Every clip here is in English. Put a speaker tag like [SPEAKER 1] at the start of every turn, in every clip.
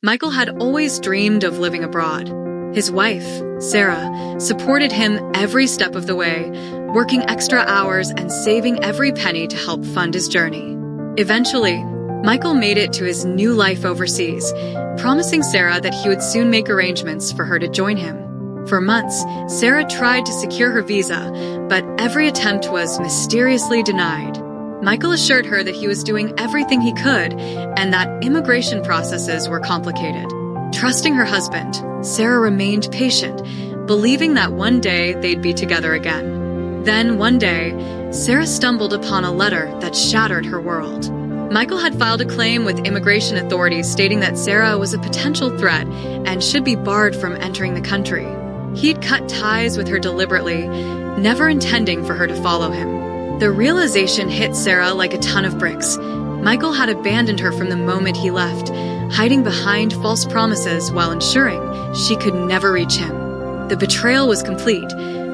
[SPEAKER 1] Michael had always dreamed of living abroad. His wife, Sarah, supported him every step of the way, working extra hours and saving every penny to help fund his journey. Eventually, Michael made it to his new life overseas, promising Sarah that he would soon make arrangements for her to join him. For months, Sarah tried to secure her visa, but every attempt was mysteriously denied. Michael assured her that he was doing everything he could and that immigration processes were complicated. Trusting her husband, Sarah remained patient, believing that one day they'd be together again. Then, one day, Sarah stumbled upon a letter that shattered her world. Michael had filed a claim with immigration authorities stating that Sarah was a potential threat and should be barred from entering the country. He'd cut ties with her deliberately, never intending for her to follow him. The realization hit Sarah like a ton of bricks. Michael had abandoned her from the moment he left, hiding behind false promises while ensuring she could never reach him. The betrayal was complete,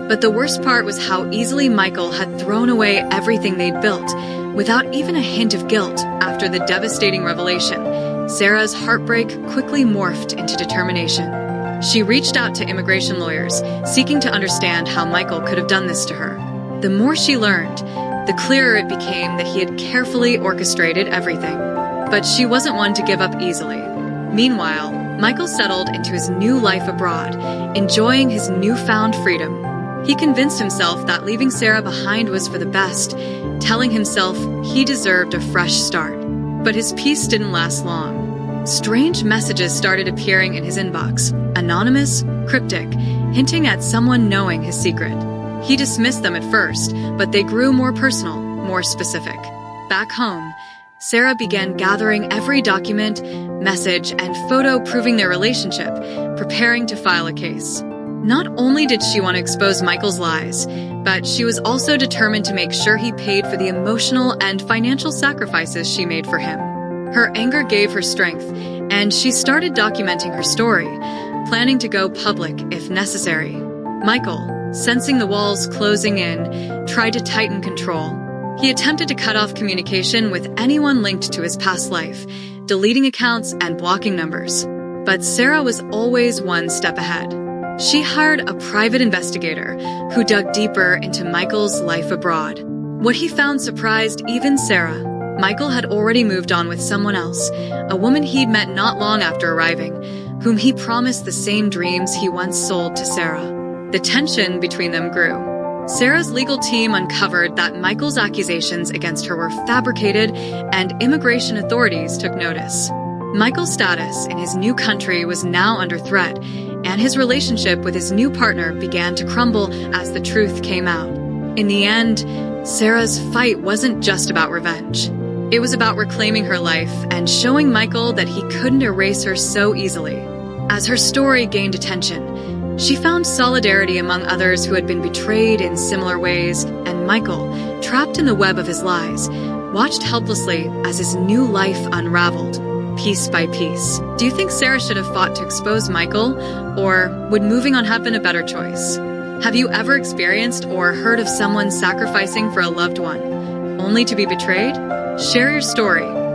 [SPEAKER 1] but the worst part was how easily Michael had thrown away everything they'd built, without even a hint of guilt after the devastating revelation. Sarah's heartbreak quickly morphed into determination. She reached out to immigration lawyers, seeking to understand how Michael could have done this to her. The more she learned, the clearer it became that he had carefully orchestrated everything. But she wasn't one to give up easily. Meanwhile, Michael settled into his new life abroad, enjoying his newfound freedom. He convinced himself that leaving Sarah behind was for the best, telling himself he deserved a fresh start. But his peace didn't last long. Strange messages started appearing in his inbox, anonymous, cryptic, hinting at someone knowing his secret. He dismissed them at first, but they grew more personal, more specific. Back home, Sarah began gathering every document, message, and photo proving their relationship, preparing to file a case. Not only did she want to expose Michael's lies, but she was also determined to make sure he paid for the emotional and financial sacrifices she made for him. Her anger gave her strength, and she started documenting her story, planning to go public if necessary. Michael, sensing the walls closing in, tried to tighten control. He attempted to cut off communication with anyone linked to his past life, deleting accounts and blocking numbers. But Sarah was always one step ahead. She hired a private investigator who dug deeper into Michael's life abroad. What he found surprised even Sarah. Michael had already moved on with someone else, a woman he'd met not long after arriving, whom he promised the same dreams he once sold to Sarah. The tension between them grew. Sarah's legal team uncovered that Michael's accusations against her were fabricated, and immigration authorities took notice. Michael's status in his new country was now under threat, and his relationship with his new partner began to crumble as the truth came out. In the end, Sarah's fight wasn't just about revenge. It was about reclaiming her life and showing Michael that he couldn't erase her so easily. As her story gained attention, she found solidarity among others who had been betrayed in similar ways, and Michael, trapped in the web of his lies, watched helplessly as his new life unraveled, piece by piece. Do you think Sarah should have fought to expose Michael, or would moving on have been a better choice? Have you ever experienced or heard of someone sacrificing for a loved one, only to be betrayed? Share your story.